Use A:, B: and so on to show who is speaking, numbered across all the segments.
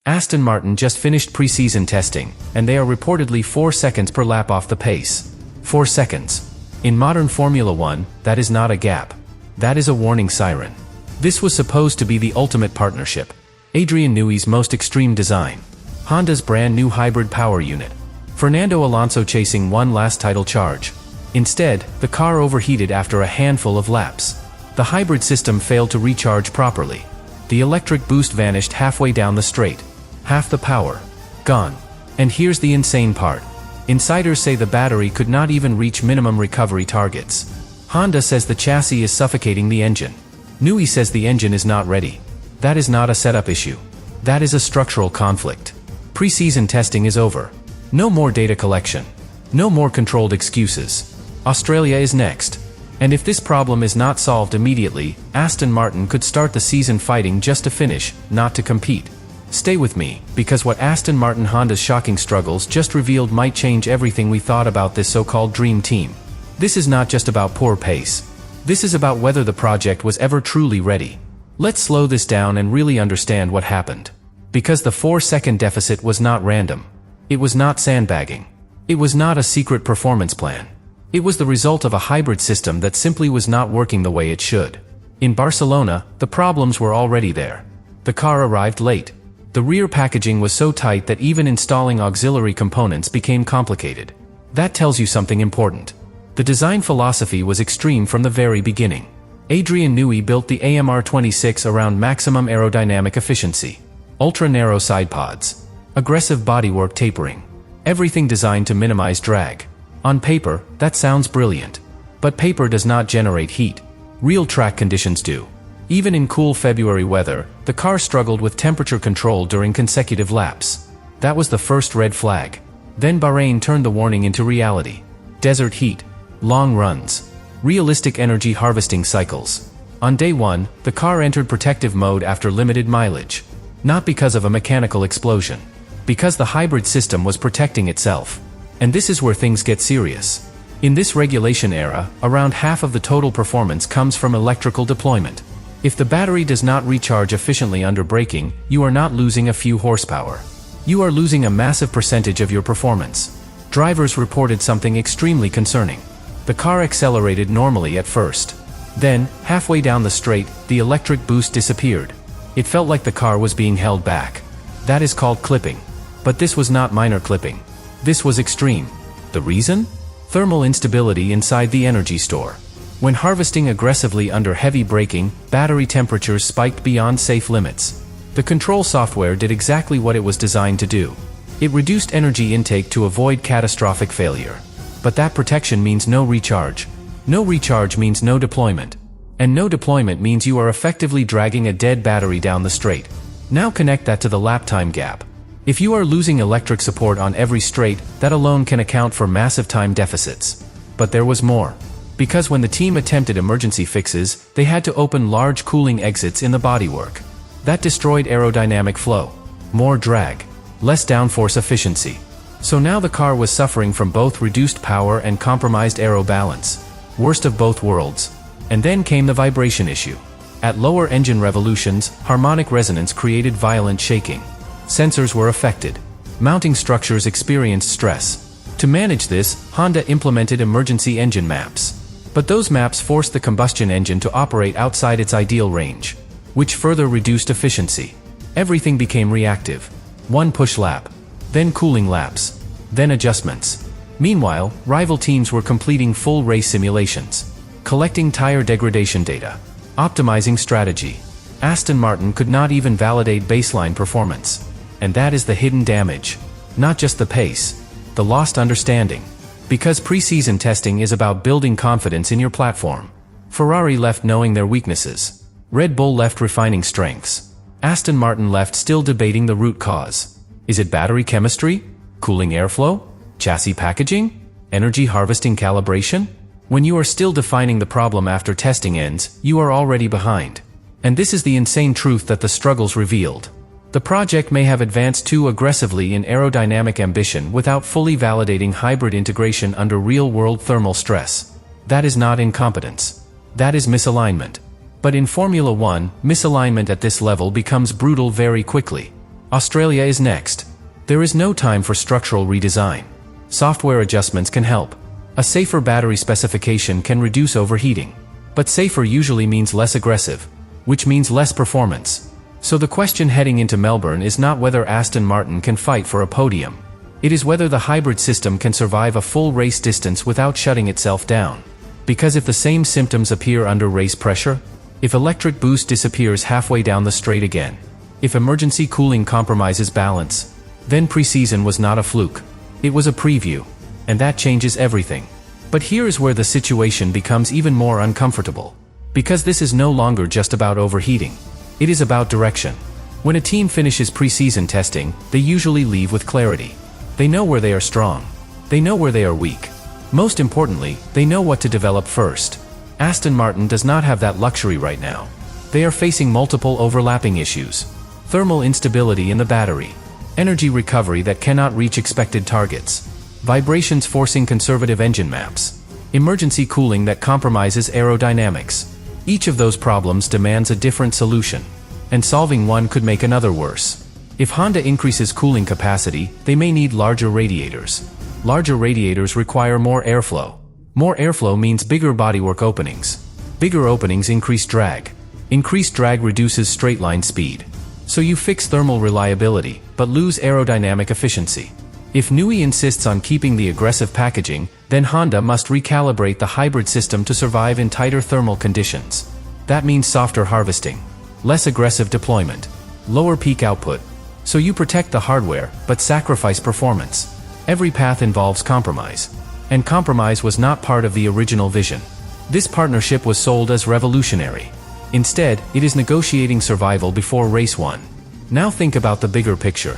A: Aston Martin just finished preseason testing, and they are reportedly 4 seconds per lap off the pace. 4 seconds. In modern Formula 1, that is not a gap. That is a warning siren. This was supposed to be the ultimate partnership. Adrian Newey's most extreme design. Honda's brand new hybrid power unit. Fernando Alonso chasing one last title charge. Instead, the car overheated after a handful of laps. The hybrid system failed to recharge properly. The electric boost vanished halfway down the straight. Half the power. Gone. And here's the insane part. Insiders say the battery could not even reach minimum recovery targets. Honda says the chassis is suffocating the engine. Newey says the engine is not ready. That is not a setup issue. That is a structural conflict. Preseason testing is over. No more data collection. No more controlled excuses. Australia is next. And if this problem is not solved immediately, Aston Martin could start the season fighting just to finish, not to compete. Stay with me, because what Aston Martin Honda's shocking struggles just revealed might change everything we thought about this so-called dream team. This is not just about poor pace. This is about whether the project was ever truly ready. Let's slow this down and really understand what happened. Because the 4-second deficit was not random. It was not sandbagging. It was not a secret performance plan. It was the result of a hybrid system that simply was not working the way it should. In Barcelona, the problems were already there. The car arrived late. The rear packaging was so tight that even installing auxiliary components became complicated. That tells you something important. The design philosophy was extreme from the very beginning. Adrian Newey built the AMR26 around maximum aerodynamic efficiency. Ultra-narrow side pods. Aggressive bodywork tapering. Everything designed to minimize drag. On paper, that sounds brilliant. But paper does not generate heat. Real track conditions do. Even in cool February weather, the car struggled with temperature control during consecutive laps. That was the first red flag. Then Bahrain turned the warning into reality. Desert heat. Long runs. Realistic energy harvesting cycles. On day 1, the car entered protective mode after limited mileage. Not because of a mechanical explosion. Because the hybrid system was protecting itself. And this is where things get serious. In this regulation era, around half of the total performance comes from electrical deployment. If the battery does not recharge efficiently under braking, you are not losing a few horsepower. You are losing a massive percentage of your performance. Drivers reported something extremely concerning. The car accelerated normally at first. Then, halfway down the straight, the electric boost disappeared. It felt like the car was being held back. That is called clipping. But this was not minor clipping. This was extreme. The reason? Thermal instability inside the energy store. When harvesting aggressively under heavy braking, battery temperatures spiked beyond safe limits. The control software did exactly what it was designed to do. It reduced energy intake to avoid catastrophic failure. But that protection means no recharge. No recharge means no deployment. And no deployment means you are effectively dragging a dead battery down the straight. Now connect that to the lap time gap. If you are losing electric support on every straight, that alone can account for massive time deficits. But there was more. Because when the team attempted emergency fixes, they had to open large cooling exits in the bodywork. That destroyed aerodynamic flow. More drag. Less downforce efficiency. So now the car was suffering from both reduced power and compromised aero balance. Worst of both worlds. And then came the vibration issue. At lower engine revolutions, harmonic resonance created violent shaking. Sensors were affected. Mounting structures experienced stress. To manage this, Honda implemented emergency engine maps. But those maps forced the combustion engine to operate outside its ideal range, which further reduced efficiency. Everything became reactive. One push lap. Then cooling laps. Then adjustments. Meanwhile, rival teams were completing full race simulations. Collecting tire degradation data. Optimizing strategy. Aston Martin could not even validate baseline performance. And that is the hidden damage. Not just the pace. The lost understanding. Because preseason testing is about building confidence in your platform. Ferrari left knowing their weaknesses. Red Bull left refining strengths. Aston Martin left still debating the root cause. Is it battery chemistry? Cooling airflow? Chassis packaging? Energy harvesting calibration? When you are still defining the problem after testing ends, you are already behind. And this is the insane truth that the struggles revealed. The project may have advanced too aggressively in aerodynamic ambition without fully validating hybrid integration under real-world thermal stress. That is not incompetence. That is misalignment. But in Formula 1, misalignment at this level becomes brutal very quickly. Australia is next. There is no time for structural redesign. Software adjustments can help. A safer battery specification can reduce overheating. But safer usually means less aggressive, which means less performance. So the question heading into Melbourne is not whether Aston Martin can fight for a podium. It is whether the hybrid system can survive a full race distance without shutting itself down. Because if the same symptoms appear under race pressure, if electric boost disappears halfway down the straight again, if emergency cooling compromises balance, then preseason was not a fluke. It was a preview. And that changes everything. But here is where the situation becomes even more uncomfortable. Because this is no longer just about overheating. It is about direction. When a team finishes preseason testing, they usually leave with clarity. They know where they are strong. They know where they are weak. Most importantly, they know what to develop first. Aston Martin does not have that luxury right now. They are facing multiple overlapping issues. Thermal instability in the battery. Energy recovery that cannot reach expected targets. Vibrations forcing conservative engine maps. Emergency cooling that compromises aerodynamics. Each of those problems demands a different solution. And solving one could make another worse. If Honda increases cooling capacity, they may need larger radiators. Larger radiators require more airflow. More airflow means bigger bodywork openings. Bigger openings increase drag. Increased drag reduces straight-line speed. So you fix thermal reliability, but lose aerodynamic efficiency. If Nui insists on keeping the aggressive packaging, then Honda must recalibrate the hybrid system to survive in tighter thermal conditions. That means softer harvesting, less aggressive deployment, lower peak output. So you protect the hardware, but sacrifice performance. Every path involves compromise. And compromise was not part of the original vision. This partnership was sold as revolutionary. Instead, it is negotiating survival before race one. Now think about the bigger picture.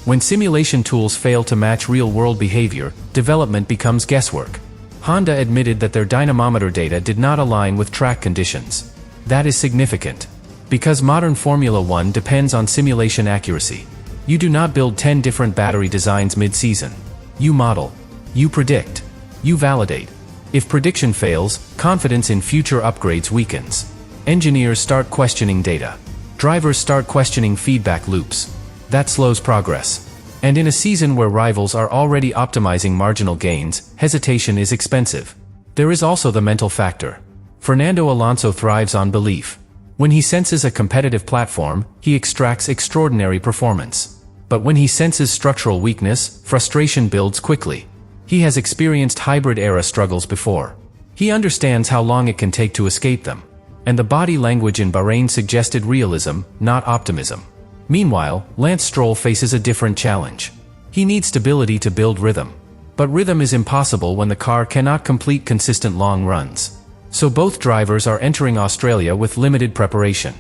A: When simulation tools fail to match real-world behavior, development becomes guesswork. Honda admitted that their dynamometer data did not align with track conditions. That is significant. Because modern Formula One depends on simulation accuracy. You do not build 10 different battery designs mid-season. You model. You predict. You validate. If prediction fails, confidence in future upgrades weakens. Engineers start questioning data. Drivers start questioning feedback loops. That slows progress. And in a season where rivals are already optimizing marginal gains, hesitation is expensive. There is also the mental factor. Fernando Alonso thrives on belief. When he senses a competitive platform, he extracts extraordinary performance. But when he senses structural weakness, frustration builds quickly. He has experienced hybrid era struggles before. He understands how long it can take to escape them. And the body language in Bahrain suggested realism, not optimism. Meanwhile, Lawrence Stroll faces a different challenge. He needs stability to build rhythm. But rhythm is impossible when the car cannot complete consistent long runs. So both drivers are entering Australia with limited preparation.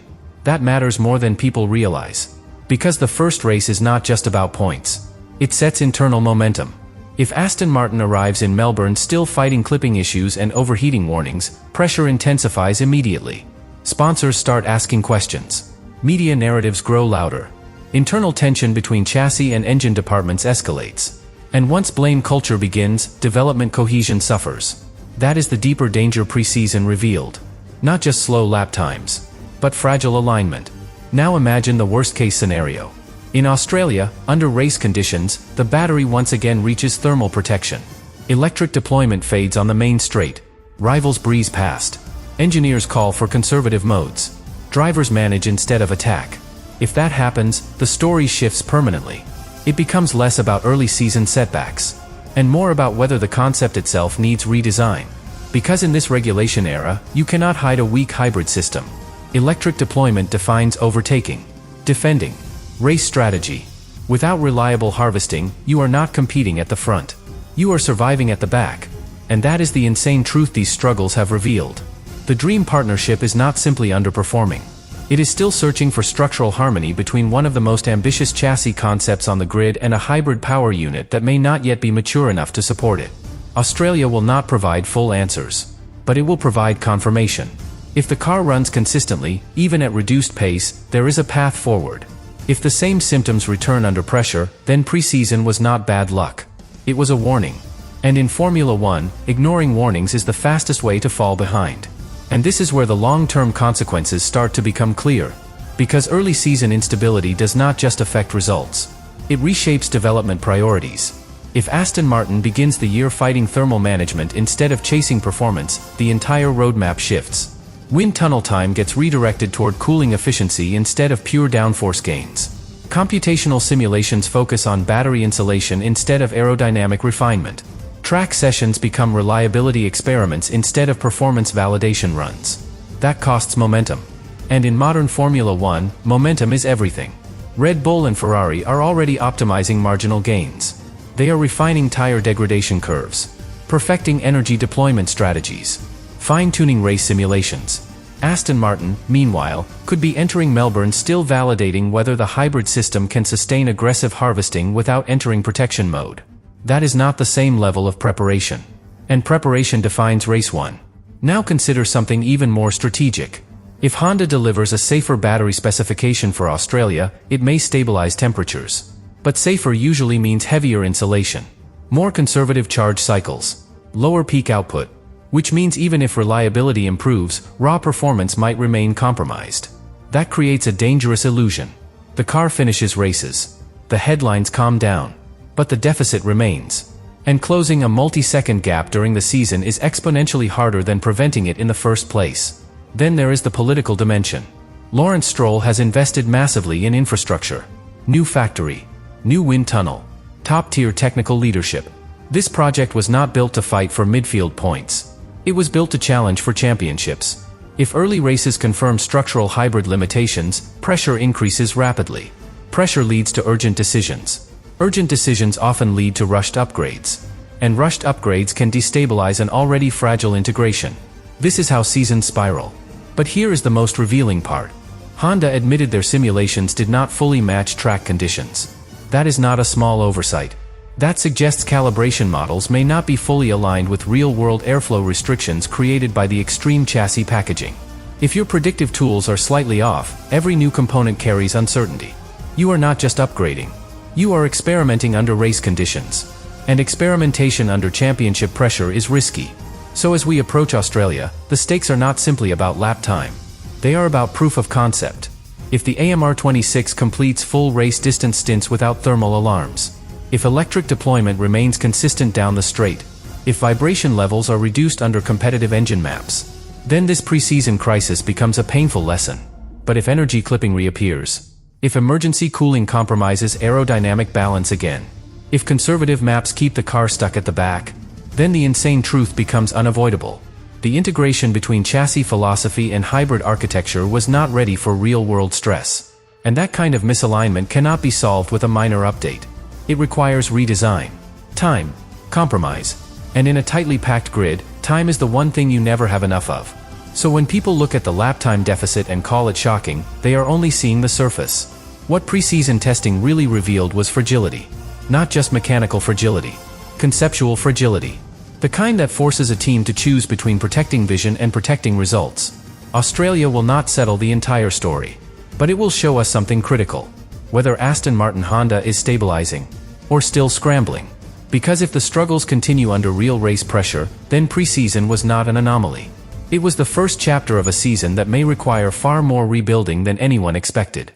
A: That matters more than people realize. Because the first race is not just about points. It sets internal momentum. If Aston Martin arrives in Melbourne still fighting clipping issues and overheating warnings, pressure intensifies immediately. Sponsors start asking questions. Media narratives grow louder. Internal tension between chassis and engine departments escalates. And once blame culture begins, development cohesion suffers. That is the deeper danger preseason revealed. Not just slow lap times, but fragile alignment. Now imagine the worst-case scenario. In Australia, under race conditions, the battery once again reaches thermal protection. Electric deployment fades on the main straight. Rivals breeze past. Engineers call for conservative modes. Drivers manage instead of attack. If that happens, the story shifts permanently. It becomes less about early season setbacks, and more about whether the concept itself needs redesign. Because in this regulation era, you cannot hide a weak hybrid system. Electric deployment defines overtaking, defending, race strategy. Without reliable harvesting, you are not competing at the front. You are surviving at the back. And that is the insane truth these struggles have revealed. The dream partnership is not simply underperforming. It is still searching for structural harmony between one of the most ambitious chassis concepts on the grid and a hybrid power unit that may not yet be mature enough to support it. Australia will not provide full answers, but it will provide confirmation. If the car runs consistently, even at reduced pace, there is a path forward. If the same symptoms return under pressure, then preseason was not bad luck. It was a warning. And in Formula One, ignoring warnings is the fastest way to fall behind. And this is where the long-term consequences start to become clear. Because early season instability does not just affect results. It reshapes development priorities. If Aston Martin begins the year fighting thermal management instead of chasing performance, the entire roadmap shifts. Wind tunnel time gets redirected toward cooling efficiency instead of pure downforce gains. Computational simulations focus on battery insulation instead of aerodynamic refinement. Track sessions become reliability experiments instead of performance validation runs. That costs momentum. And in modern Formula One, momentum is everything. Red Bull and Ferrari are already optimizing marginal gains. They are refining tire degradation curves, perfecting energy deployment strategies, fine-tuning race simulations. Aston Martin, meanwhile, could be entering Melbourne still validating whether the hybrid system can sustain aggressive harvesting without entering protection mode. That is not the same level of preparation. And preparation defines race 1. Now consider something even more strategic. If Honda delivers a safer battery specification for Australia, it may stabilize temperatures. But safer usually means heavier insulation, more conservative charge cycles, lower peak output, which means even if reliability improves, raw performance might remain compromised. That creates a dangerous illusion. The car finishes races. The headlines calm down. But the deficit remains. And closing a multi-second gap during the season is exponentially harder than preventing it in the first place. Then there is the political dimension. Lawrence Stroll has invested massively in infrastructure. New factory. New wind tunnel. Top-tier technical leadership. This project was not built to fight for midfield points. It was built to challenge for championships. If early races confirm structural hybrid limitations, pressure increases rapidly. Pressure leads to urgent decisions. Urgent decisions often lead to rushed upgrades. And rushed upgrades can destabilize an already fragile integration. This is how seasons spiral. But here is the most revealing part. Honda admitted their simulations did not fully match track conditions. That is not a small oversight. That suggests calibration models may not be fully aligned with real-world airflow restrictions created by the extreme chassis packaging. If your predictive tools are slightly off, every new component carries uncertainty. You are not just upgrading. You are experimenting under race conditions. And experimentation under championship pressure is risky. So as we approach Australia, the stakes are not simply about lap time. They are about proof of concept. If the AMR26 completes full race distance stints without thermal alarms, if electric deployment remains consistent down the straight, if vibration levels are reduced under competitive engine maps, then this preseason crisis becomes a painful lesson. But if energy clipping reappears, if emergency cooling compromises aerodynamic balance again, if conservative maps keep the car stuck at the back, then the insane truth becomes unavoidable. The integration between chassis philosophy and hybrid architecture was not ready for real-world stress. And that kind of misalignment cannot be solved with a minor update. It requires redesign, time, compromise. And in a tightly packed grid, time is the one thing you never have enough of. So when people look at the lap time deficit and call it shocking, they are only seeing the surface. What preseason testing really revealed was fragility. Not just mechanical fragility. Conceptual fragility. The kind that forces a team to choose between protecting vision and protecting results. Australia will not settle the entire story. But it will show us something critical. Whether Aston Martin Honda is stabilizing or still scrambling. Because if the struggles continue under real race pressure, then preseason was not an anomaly. It was the first chapter of a season that may require far more rebuilding than anyone expected.